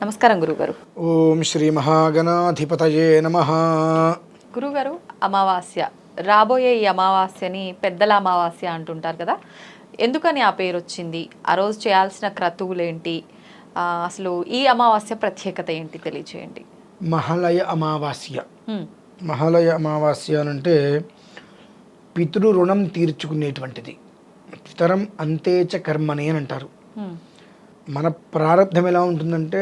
నమస్కారం గురుగారు. ఓం శ్రీ మహాగణాధిపతయే నమః. గురుగారు, అమావాస్య రాబోయే ఈ అమావాస్యని పెద్దల అమావాస్య అంటుంటారు కదా, ఎందుకని ఆ పేరు వచ్చింది? ఆ రోజు చేయాల్సిన క్రతువులేంటి? అసలు ఈ అమావాస్య ప్రత్యేకత ఏంటి తెలియచేయండి. మహాలయ అమావాస్య. మహాలయ అమావాస్య అంటే పితృ రుణం తీర్చుకునేటువంటిది. పితరం అంతేచ కర్మని అని అంటారు. మన ప్రారంధం ఎలా ఉంటుందంటే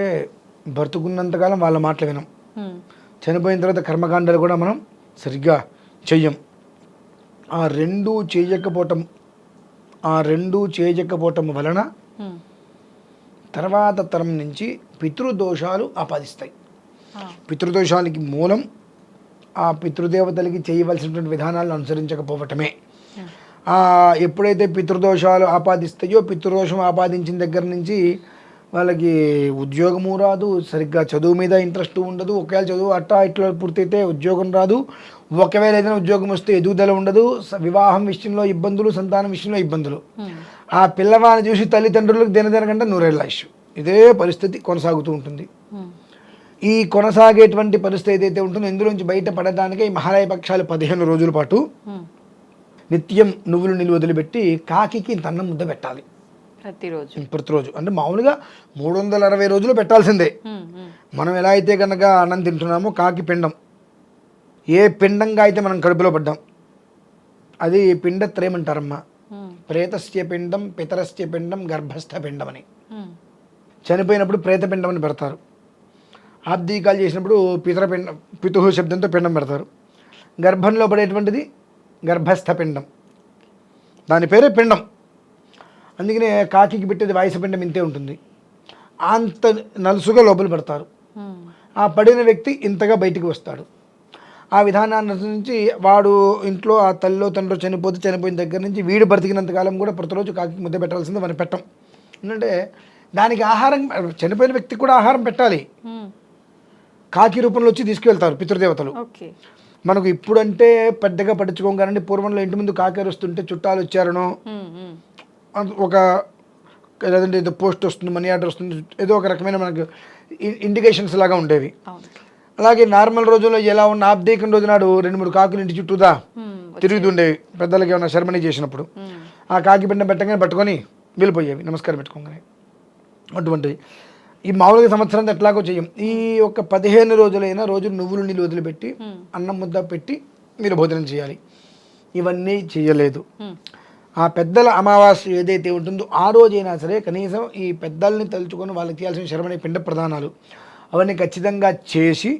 బ్రతుకున్నంతకాలం వాళ్ళ మాటలు వినం, చనిపోయిన తర్వాత కర్మకాండాలు కూడా మనం సరిగ్గా చెయ్యం. ఆ రెండూ చేయకపోవటం వలన తర్వాత తరం నుంచి పితృదోషాలు ఆపాదిస్తాయి. పితృదోషాలకి మూలం ఆ పితృదేవతలకి చేయవలసినటువంటి విధానాలను అనుసరించకపోవటమే. ఎప్పుడైతే పితృదోషాలు ఆపాదిస్తాయో, పితృదోషం ఆపాదించిన దగ్గర నుంచి వాళ్ళకి ఉద్యోగము రాదు, సరిగ్గా చదువు మీద ఇంట్రెస్ట్ ఉండదు. ఒకవేళ చదువు ఇట్లా పూర్తయితే ఉద్యోగం రాదు. ఒకవేళ ఏదైనా ఉద్యోగం వస్తే ఎదుగుదల ఉండదు. వివాహం విషయంలో ఇబ్బందులు, సంతానం విషయంలో ఇబ్బందులు. ఆ పిల్లవాడిని చూసి తల్లిదండ్రులకు దినదనకంటే 100 ఏళ్ళ ఆయుష్. ఇదే పరిస్థితి కొనసాగుతూ ఉంటుంది. ఈ కొనసాగేటువంటి పరిస్థితి ఏదైతే ఉంటుందో ఇందులోంచి బయటపడడానికే ఈ మహాలయ పక్షాలు 15 రోజుల పాటు నిత్యం నువ్వులు నీళ్ళు వదిలిపెట్టి కాకి ఇంత అన్నం ముద్ద పెట్టాలి ప్రతిరోజు. అంటే మామూలుగా 360 రోజులు పెట్టాల్సిందే. మనం ఎలా అయితే కనుక అన్నం తింటున్నామో కాకి పిండం, ఏ పిండంగా అయితే మనం కడుపులో పడ్డాం అది పిండత్రయమంటారమ్మా. ప్రేతస్య పిండం, పితరస్య పిండం, గర్భస్థ పిండం అని. చనిపోయినప్పుడు ప్రేతపిండం అని పెడతారు. ఆబ్దీకాలు చేసినప్పుడు పితుహు శబ్దంతో పిండం పెడతారు. గర్భంలో పడేటువంటిది గర్భస్థ పిండం, దాని పేరే పిండం. అందుకనే కాకికి పెట్టేది వాయుసపిండం ఇంతే ఉంటుంది. అంత నలుసుగా లోపల పెడతారు. ఆ పడిన వ్యక్తి ఇంతగా బయటికి వస్తాడు. ఆ విధానాన్ని నుంచి వాడు ఇంట్లో ఆ తల్లిలో తండ్రి చనిపోయిన దగ్గర నుంచి వీడు బ్రతికినంతకాలం కూడా ప్రతిరోజు కాకి ముద్ద పెట్టాల్సింది మనం పెట్టం. ఎందుకంటే దానికి ఆహారం, చనిపోయిన వ్యక్తికి కూడా ఆహారం పెట్టాలి. కాకి రూపంలో వచ్చి తీసుకువెళ్తారు పితృదేవతలు. మనకు ఇప్పుడంటే పెద్దగా పట్టించుకోం కానీ పూర్వంలో ఇంటి ముందు కాకి వస్తుంటే చుట్టాలు వచ్చారనో, ఒక లేదంటే ఏదో పోస్ట్ వస్తుంది, మనీ ఆర్డర్ వస్తుంది, ఏదో ఒక రకమైన మనకు ఇండికేషన్స్ లాగా ఉండేవి. అలాగే నార్మల్ రోజుల్లో ఎలా ఉన్న ఆబ్దేకం రోజు నాడు 2-3 కాకులు ఇంటి చుట్టూదా తిరుగుతుండేవి. పెద్దలకి ఏమైనా శర్మణి చేసినప్పుడు ఆ కాకి పిండం పెట్టగానే పట్టుకొని వెళ్ళిపోయేవి నమస్కారం పెట్టుకోగానే. అటువంటిది ఈ మామూలుగా సంవత్సరం ఎట్లాగో చెయ్యం. ఈ ఒక 15 రోజులైనా రోజు నువ్వులు నీళ్ళు వదిలిపెట్టి అన్నం ముద్ద పెట్టి మీరు భోజనం చేయాలి. ఇవన్నీ చేయలేదు. ఆ పెద్దల అమావాస్య ఏదైతే ఉంటుందో ఆ రోజైనా సరే కనీసం ఈ పెద్దల్ని తలుచుకొని వాళ్ళకి చేయాల్సిన శర్మణి పిండ ప్రదానాలు అవన్నీ ఖచ్చితంగా చేసి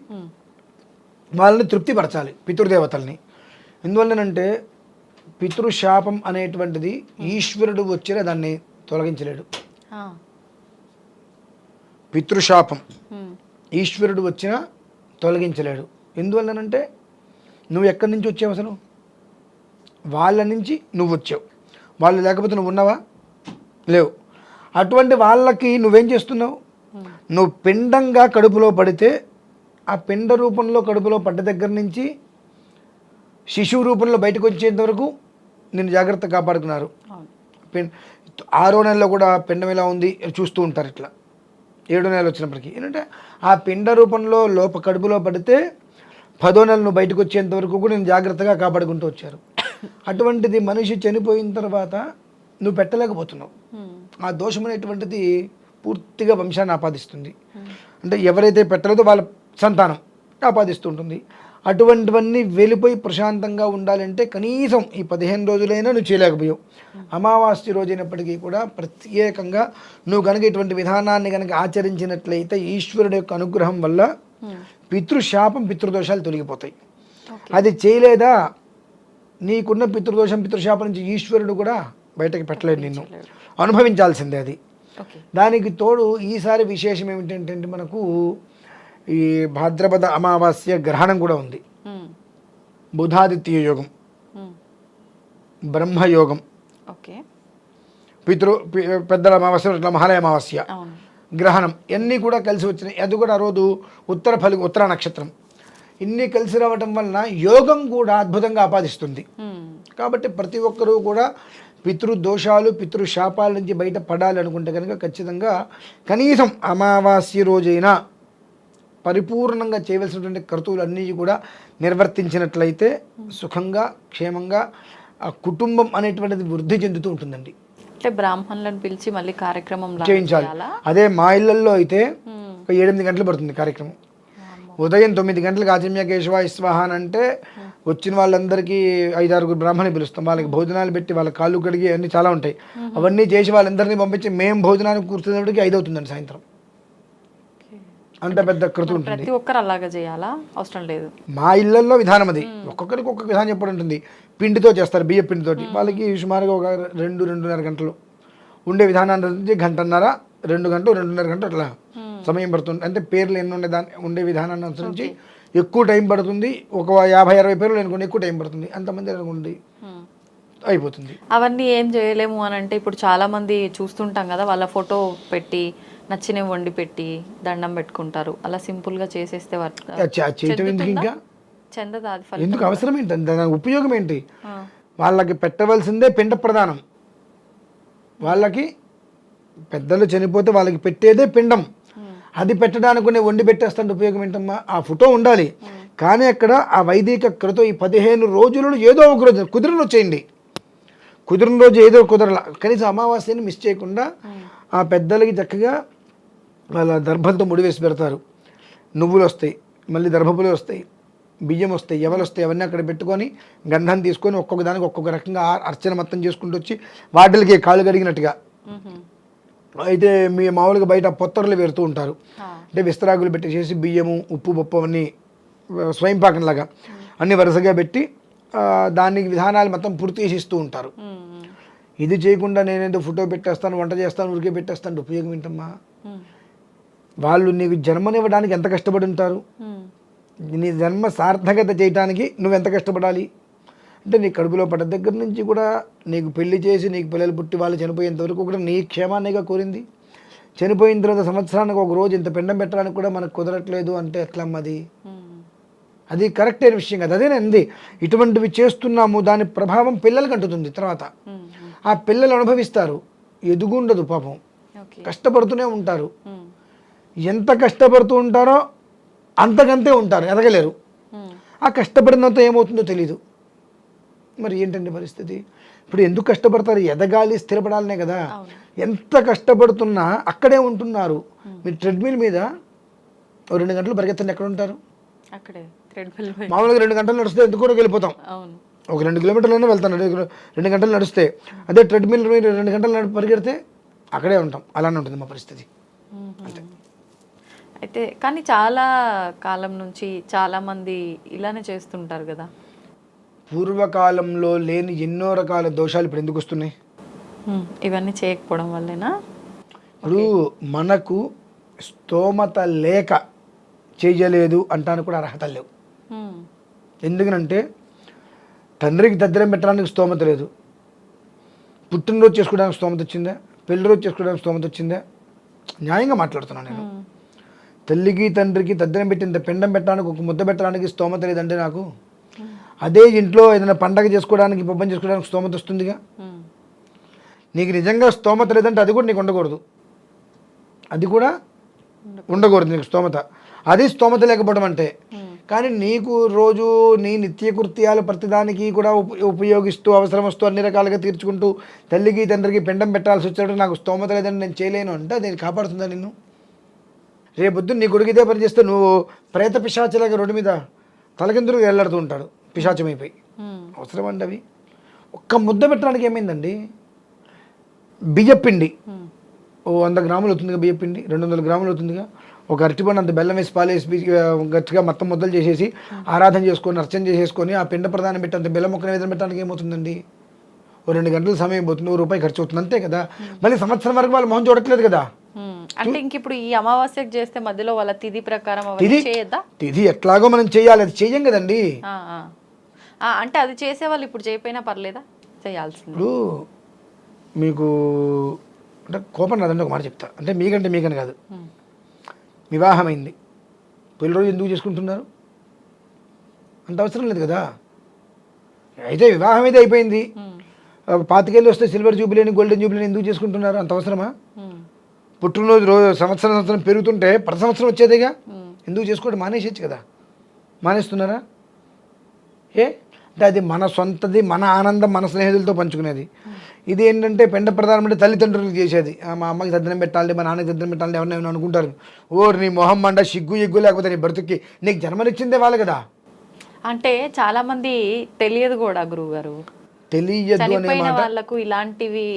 వాళ్ళని తృప్తిపరచాలి, పితృదేవతల్ని. ఎందువల్లనంటే పితృశాపం అనేటువంటిది ఈశ్వరుడు వచ్చినా దాన్ని తొలగించలేడు. పితృశాపం ఈశ్వరుడు వచ్చినా తొలగించలేడు. ఎందువల్లనంటే నువ్వు ఎక్కడి నుంచి వచ్చావు, అసలు వాళ్ళ నుంచి నువ్వు వచ్చావు. వాళ్ళు లేకపోతే నువ్వు ఉన్నావా? లేవు. అటువంటి వాళ్ళకి నువ్వేం చేస్తున్నావు? నువ్వు పిండంగా కడుపులో పడితే ఆ పిండ రూపంలో కడుపులో పడ్డ దగ్గర నుంచి శిశువు రూపంలో బయటకు వచ్చేంత వరకు నేను జాగ్రత్తగా కాపాడుకున్నారు. 6వ నెలలో కూడా పిండం ఎలా ఉంది చూస్తూ ఉంటారు. ఇట్లా 7వ నెల వచ్చినప్పటికీ ఏంటంటే ఆ పిండ రూపంలో కడుపులో పడితే 10వ నెల నువ్వు బయటకు వచ్చేంత వరకు కూడా నేను జాగ్రత్తగా కాపాడుకుంటూ వచ్చారు. అటువంటిది మనిషి చనిపోయిన తర్వాత నువ్వు పెట్టలేకపోతున్నావు. ఆ దోషం అనేటువంటిది పూర్తిగా వంశాన్ని ఆపాదిస్తుంది. అంటే ఎవరైతే పెట్టలేదో వాళ్ళ సంతానం ఆపాదిస్తుంటుంది. అటువంటివన్నీ వెళ్ళిపోయి ప్రశాంతంగా ఉండాలంటే కనీసం ఈ 15 రోజులైనా నువ్వు చేయలేకపోయావు. అమావాస్య రోజైనప్పటికీ కూడా ప్రత్యేకంగా నువ్వు కనుక ఇటువంటి విధానాన్ని కనుక ఆచరించినట్లయితే ఈశ్వరుడు యొక్క అనుగ్రహం వల్ల పితృశాపం, పితృదోషాలు తొలగిపోతాయి. అది చేయలేదా నీకున్న పితృశాపం నుంచి ఈశ్వరుడు కూడా బయటకు పెట్టలేడు, నిన్ను అనుభవించాల్సిందే అది. దానికి తోడు ఈసారి విశేషం ఏమిటంటే మనకు ఈ భాద్రపద అమావాస్య గ్రహణం కూడా ఉంది. బుధాదిత్య యోగం, బ్రహ్మయోగం, పెద్దల అమావాస్య, మహాలయ అమావాస్య, గ్రహణం ఇవన్నీ కూడా కలిసి వచ్చినాయి. అది కూడా ఆ రోజు ఉత్తర నక్షత్రం. ఇన్ని కలిసి రావటం వలన యోగం కూడా అద్భుతంగా ఆపాదిస్తుంది. కాబట్టి ప్రతి ఒక్కరూ కూడా పితృదోషాలు పితృశాపాల నుంచి బయట పడాలి అనుకుంటే కనుక ఖచ్చితంగా కనీసం అమావాస్య రోజైనా పరిపూర్ణంగా చేయవలసినటువంటి కర్తవ్యాలన్నీ కూడా నిర్వర్తించినట్లయితే సుఖంగా క్షేమంగా ఆ కుటుంబం అనేటువంటిది వృద్ధి చెందుతూ ఉంటుందండి. అంటే బ్రాహ్మణులను పిలిచి మళ్ళీ కార్యక్రమం చేయించాలి. అదే మా ఇళ్లలో అయితే ఒక 7-8 గంటలు పడుతుంది కార్యక్రమం. ఉదయం 9 గంటలకు ఆచమ్య కేశవ ఇస్వాహ అని అంటే వచ్చిన వాళ్ళందరికీ 5-6 బ్రాహ్మణి పిలుస్తాం. వాళ్ళకి భోజనాలు పెట్టి వాళ్ళ కాళ్ళు కడిగి అన్నీ చాలా ఉంటాయి. అవన్నీ చేసి వాళ్ళందరినీ పంపించి మేము భోజనానికి కూర్చునేప్పటికి 5 అవుతుందండి సాయంత్రం. అంత పెద్ద కృతి ఉంటుంది. ప్రతి ఒక్కరు అలాగే చేయాలా? అవసరం లేదు. మా ఇళ్లలో విధానం అది. ఒక్కొక్కరికి ఒక్కొక్క విధానం చెప్పడం ఉంటుంది. పిండితో చేస్తారు, బియ్య పిండితోటి. వాళ్ళకి సుమారుగా ఒక 2-2.5 గంటలు ఉండే విధానాన్ని నుంచి 1.5 2 గంటలు 2.5 గంటలు అట్లా సమయం పడుతుంది. అంటే పేర్లు ఎన్ని ఉండే విధానాన్ని అనుసరించి ఎక్కువ టైం పడుతుంది. ఒక 50-60 పేర్లు అనుకోండి ఎక్కువ టైం పడుతుంది. అంతమంది అనుకోండి అయిపోతుంది. అవన్నీ ఏం చేయలేము అని అంటే ఇప్పుడు చాలా మంది చూస్తుంటాం కదా, వాళ్ళ ఫోటో పెట్టి నచ్చినవి వండి పెట్టి దండం పెట్టుకుంటారు. అలా సింపుల్ గా చేసేస్తే చేయటం ఎందుకు ఇంకా చెందదా? ఎందుకు అవసరం ఏంటి? దాని ఉపయోగం ఏంటి? వాళ్ళకి పెట్టవలసిందే పిండ ప్రదానం. వాళ్ళకి పెద్దలు చనిపోతే వాళ్ళకి పెట్టేదే పిండం. అది పెట్టడానికి నేను వండి పెట్టేస్తాను ఉపయోగం ఏంటమ్మా? ఆ ఫోటో ఉండాలి. కానీ అక్కడ ఆ వైదిక కృతం ఈ 15 రోజులలో ఏదో ఒక రోజు కుదిరిన వచ్చేయండి. కుదిరిన రోజు ఏదో కుదరలా కనీసం అమావాస్యని మిస్ చేయకుండా ఆ పెద్దలకి చక్కగా వాళ్ళ దర్భంతో ముడివేసి పెడతారు. నువ్వులు వస్తాయి, మళ్ళీ దర్భపులు వస్తాయి, బియ్యం వస్తాయి, ఎవలు వస్తాయి, అవన్నీ అక్కడ పెట్టుకొని గంధం తీసుకొని ఒక్కొక్క దానికి ఒక్కొక్క రకంగా అర్చన మొత్తం చేసుకుంటూ వచ్చి వాటికి కాళ్ళు కడిగినట్టుగా. అయితే మీ మామూలుగా బయట పొత్తర్లు పెడుతూ ఉంటారు. అంటే విస్తరాకులు పెట్టేసేసి బియ్యము ఉప్పు పప్పు అన్నీ స్వయంపాకంలాగా అన్నీ వరుసగా పెట్టి దానికి విధానాలు మొత్తం పూర్తి చేసి ఇస్తూ ఉంటారు. ఇది చేయకుండా నేనేదో ఫోటో పెట్టేస్తాను, వంట చేస్తాను, ఉరికే పెట్టేస్తాను ఉపయోగం ఏంటమ్మా? వాళ్ళు నీకు జన్మనివ్వడానికి ఎంత కష్టపడి ఉంటారు? నీ జన్మ సార్థకత చేయడానికి నువ్వు ఎంత కష్టపడాలి? అంటే నీ కడుపులో పడ్డ దగ్గర నుంచి కూడా నీకు పెళ్లి చేసి నీకు పిల్లలు పుట్టి వాళ్ళు చనిపోయేంత వరకు కూడా నీ క్షేమాన్నిగా కోరింది. చనిపోయిన తర్వాత సంవత్సరానికి ఒక రోజు ఇంత పిండం పెట్టడానికి కూడా మనకు కుదరట్లేదు అంటే ఎట్లమ్మది? అది కరెక్ట్ అయిన విషయం కదా. అదేనండి, ఇటువంటివి చేస్తున్నాము, దాని ప్రభావం పిల్లలకి అంటుతుంది. తర్వాత ఆ పిల్లలు అనుభవిస్తారు. ఎదుగుండదు పాపం, కష్టపడుతూనే ఉంటారు. ఎంత కష్టపడుతూ ఉంటారో అంతకంతే ఉంటారు, ఎదగలేరు. ఆ కష్టపడినంత ఏమవుతుందో తెలీదు. మరి ఏంటండి పరిస్థితి? ఇప్పుడు ఎందుకు కష్టపడతారు? ఎదగాలి, స్థిరపడాలనే కదా. ఎంత కష్టపడుతున్నా అక్కడే ఉంటున్నారు. మీరు ట్రెడ్మిల్ మీద 2 గంటలు పరిగెత్తండి, ఎక్కడ ఉంటారు? మామూలుగా 2 గంటలు నడిస్తే ఎందుకు కూడా వెళ్ళిపోతాం. ఒక 2 కిలోమీటర్లైనా వెళ్తాను 2 గంటలు నడిస్తే. అదే ట్రెడ్మిల్ మీద 2 గంటలు పరిగెడితే అక్కడే ఉంటాం. అలానే ఉంటుంది మా పరిస్థితి. అంతే. అయితే కానీ చాలా కాలం నుంచి చాలా మంది ఇలానే చేస్తుంటారు కదా. పూర్వకాలంలో లేని ఎన్నో రకాల దోషాలు ఇప్పుడు ఎందుకు వస్తున్నాయి? ఇవన్నీ చేయకపోవడం వల్లేనా? ఇప్పుడు మనకు స్తోమత లేక చేయలేదు అంటానికి కూడా అర్హత లేవు. ఎందుకనంటే తండ్రికి దద్దరం పెట్టడానికి స్తోమత లేదు, పుట్టినరోజు చేసుకోవడానికి స్తోమత వచ్చిందా, పెళ్లి రోజు చేసుకోవడానికి స్తోమత వచ్చిందా? న్యాయంగా మాట్లాడుతున్నాను నేను. తల్లికి తండ్రికి దద్దరం పెట్టి ఇంత పిండం పెట్టడానికి ఒక ముద్ద పెట్టడానికి స్తోమత లేదంటే నాకు, అదే ఇంట్లో ఏదైనా పండగ చేసుకోవడానికి పబ్బం చేసుకోవడానికి స్తోమత వస్తుందిగా. నీకు నిజంగా స్తోమత లేదంటే అది కూడా నీకు ఉండకూడదు, అది కూడా ఉండకూడదు నీకు స్తోమత. అది స్తోమత లేకపోవడం అంటే. కానీ నీకు రోజు నీ నిత్యకృత్యాలు ప్రతిదానికి కూడా ఉపయోగిస్తూ అవసరం వస్తూ అన్ని రకాలుగా తీర్చుకుంటూ తల్లికి తండ్రికి పిండం పెట్టాల్సి వచ్చాడు, నాకు స్తోమత లేదని నేను చేయలేను అంటే నేను కాపాడుతుందా నిన్ను? రేపొద్దు నీ కొడుకు ఇదే పని చేస్తే నువ్వు ప్రేత పిశాచలాగా రోడ్డు మీద తలకిందులు వెళ్ళాడుతూ ఉంటాడు పిశాచమైపోయి. అవసరం అండి అవి? ఒక్క ముద్ద పెట్టడానికి ఏమైందండి? బియ్యపిండి ఓ 100 గ్రాములు అవుతుందిగా, బియ్యపిండి 200 గ్రాములు అవుతుందిగా. ఒక అరటిపండు అంత బెల్లం వేసి పాలేసి గట్టిగా మొత్తం ముద్దలు చేసేసి ఆరాధన చేసుకొని అర్చన చేసేసుకొని ఆ పిండ ప్రదానం పెట్టి అంత బెల్లం మొక్క నివేదన పెట్టడానికి ఏమవుతుందండి? ఓ 2 గంటల సమయం పోతుంది, ₹1 ఖర్చు అవుతుంది, అంతే కదా. మళ్ళీ సంవత్సరం వరకు వాళ్ళు మొహం చూడట్లేదు కదా. అంటే ఇంక ఇప్పుడు ఈ అమావాస్యకు చేస్తే మధ్యలో వాళ్ళ తిథి ప్రకారం తిథి ఎట్లాగో మనం చేయాలి, అది చెయ్యం కదండి. అంటే అది చేసే వాళ్ళు ఇప్పుడు చేయకపోయినా పర్లేదా? చేయాల్సింది. ఇప్పుడు మీకు అంటే కోపం రాదండి, ఒక మాట చెప్తా. అంటే మీకని కాదు, వివాహమైంది, పెళ్లి రోజు ఎందుకు చేసుకుంటున్నారు? అంత అవసరం లేదు కదా. అయితే వివాహం అయితే అయిపోయింది, పాతికేళ్ళు వస్తే సిల్వర్ జూబిలీని గోల్డెన్ జూబిలీని ఎందుకు చేసుకుంటున్నారు? అంత అవసరమా? పుట్టినరోజు సంవత్సరం పెరుగుతుంటే ప్రతి సంవత్సరం వచ్చేదేగా, ఎందుకు చేసుకోవడం? మానేసేచ్చు కదా. మానేస్తున్నారా? అంటే అది మన సొంతది, మన ఆనందం మన స్నేహితులతో పంచుకునేది. ఇది ఏంటంటే పెండ ప్రధానం అంటే తల్లిదండ్రులకు చేసేది. మా అమ్మకి తద్దనం పెట్టాలి, మా నాన్నకి తద్దనం పెట్టాలి, ఎవరినైనా అనుకుంటారు. నీ మొహం మండ సిగ్గు ఎగ్గు లేకపోతే నీ బ్రతుక్కి నీకు జన్మనిచ్చిందే వాళ్ళు కదా. అంటే చాలా మంది తెలియదు కూడా గురువుగారు, తెలియదు అనే చనిపోయిన మాట వాళ్ళకు ఇలాంటివి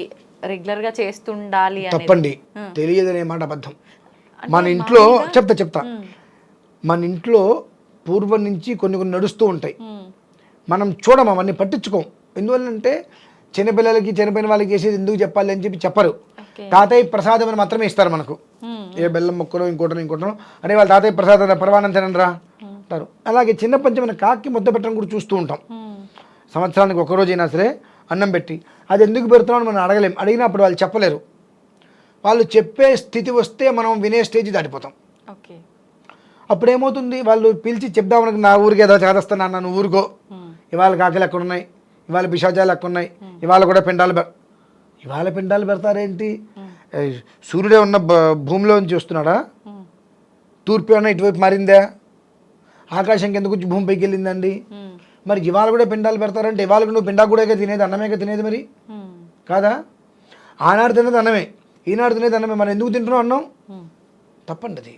రెగ్యులర్ గా చేస్తుండాలి అనేది. తప్పండి. తెలియదు అనే మాట అబద్ధం. మన ఇంట్లో చెప్తా మన ఇంట్లో పూర్వం నుంచి కొన్ని నడుస్తూ ఉంటాయి. మనం చూడము, అవన్నీ పట్టించుకోం. ఎందువల్లంటే చిన్నపిల్లలకి చనిపోయిన వాళ్ళకి చేసేది ఎందుకు చెప్పాలి అని చెప్పి చెప్పరు. తాతయ్య ప్రసాదం అని మాత్రమే ఇస్తారు మనకు. ఏ బెల్లం మొక్కలు ఇంకోటనో అరే వాళ్ళ తాతయ్య ప్రసాదం పరమానం తినండిరా అంటారు. అలాగే చిన్న పంచమైన కాకి ముద్ద పెట్టడం కూడా చూస్తూ ఉంటాం. సంవత్సరానికి ఒకరోజైనా సరే అన్నం పెట్టి అది ఎందుకు పెడుతున్నామని మనం అడగలేం. అడిగినప్పుడు వాళ్ళు చెప్పలేరు. వాళ్ళు చెప్పే స్థితి వస్తే మనం వినే స్టేజ్ దాటిపోతాం. అప్పుడు ఏమవుతుంది, వాళ్ళు పిలిచి చెప్దామనుకు నా ఊరికి ఏదో చేదస్తాను అన్న, నువ్వు ఊరుకో, ఇవాళ కాకలు ఎక్కడ ఉన్నాయి, ఇవాళ పిశాచాలు ఎక్కడ ఉన్నాయి, ఇవాళ కూడా ఇవాళ పిండాలు పెడతారేంటి? సూర్యుడే ఉన్న భూమిలో నుంచి వస్తున్నాడా? తూర్పు ఏమన్నా ఇటువైపు మారిందా? ఆకాశం కిందకు వచ్చి భూమి పైకి వెళ్ళిందండి. మరి ఇవాళ కూడా పిండాలు పెడతారంటే ఇవాళ నువ్వు పిండా కూడా తినేది, అన్నమేగా తినేది మరి కాదా? ఆనాడు తినేది అన్నమే, ఈనాడు తినేది అన్నమే. మనం ఎందుకు తింటున్నాం అన్నం? తప్పండి అది.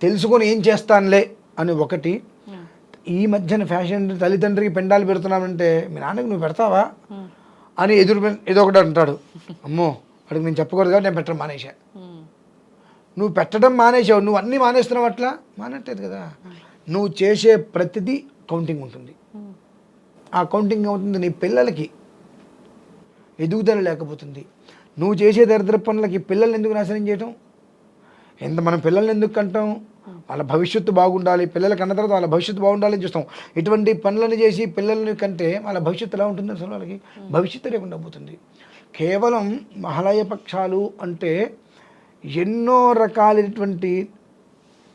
తెలుసుకొని ఏం చేస్తానులే అని ఒకటి. ఈ మధ్యన ఫ్యాషన్ తల్లిదండ్రికి పెండాలు పెడుతున్నామంటే మీ నాన్నకి నువ్వు పెడతావా అని ఏదో ఒకటి అంటాడు. అమ్మో అడిగి నేను చెప్పకూడదు కాబట్టి నేను పెట్టడం మానేసా. నువ్వు పెట్టడం మానేసావు, నువ్వు అన్నీ మానేస్తున్నావు. అట్లా మానట్లేదు కదా. నువ్వు చేసే ప్రతిదీ కౌంటింగ్ ఉంటుంది. ఆ కౌంటింగ్ ఏమవుతుంది, నీ పిల్లలకి ఎదుగుదల లేకపోతుంది. నువ్వు చేసే దరిద్ర పనులకి పిల్లల్ని ఎందుకు నాశనం చేయటం? మనం పిల్లల్ని ఎందుకు కంటాం? వాళ్ళ భవిష్యత్తు బాగుండాలి, పిల్లలకి అన్న తర్వాత వాళ్ళ భవిష్యత్తు బాగుండాలని చూస్తాం. ఇటువంటి పనులను చేసి పిల్లల్ని కంటే వాళ్ళ భవిష్యత్తు ఎలా ఉంటుంది? అసలు వాళ్ళకి భవిష్యత్తు లేకుండా పోతుంది. కేవలం మహాలయ పక్షాలు అంటే ఎన్నో రకాలైనటువంటి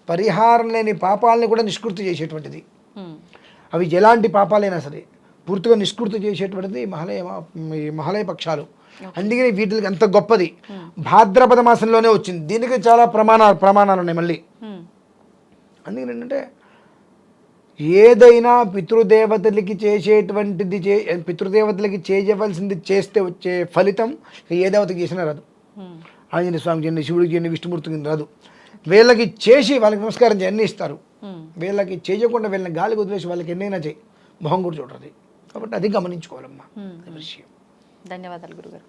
పరిహారం లేని పాపాలని కూడా నిష్కృతి చేసేటువంటిది. అవి ఎలాంటి పాపాలైనా సరే పూర్తిగా నిష్కృతి చేసేటువంటిది మహాలయ పక్షాలు. అందుకని వీటికి అంత గొప్పది. భాద్రపద మాసంలోనే వచ్చింది. దీనికి చాలా ప్రమాణాలు ఉన్నాయి మళ్ళీ. అందుకని ఏంటంటే ఏదైనా పితృదేవతలకి చేసేటువంటిది పితృదేవతలకి చేయవలసింది చేస్తే వచ్చే ఫలితం ఏ దేవతకి చేసినా రాదు. ఆంజనేయ స్వామికి చేయండి, శివుడికి చేయండి, విష్ణుమూర్తికి రాదు. వీళ్ళకి చేసి వాళ్ళకి నమస్కారం చేయి అన్నీ ఇస్తారు. వీళ్ళకి చేయకుండా వీళ్ళని గాలికి వదిలేసి వాళ్ళకి ఎన్నైనా చేయి, మొహం కూడా చూడరు. కాబట్టి అది గమనించుకోవాలమ్మా విషయం. ధన్యవాదాలు గురుగారు.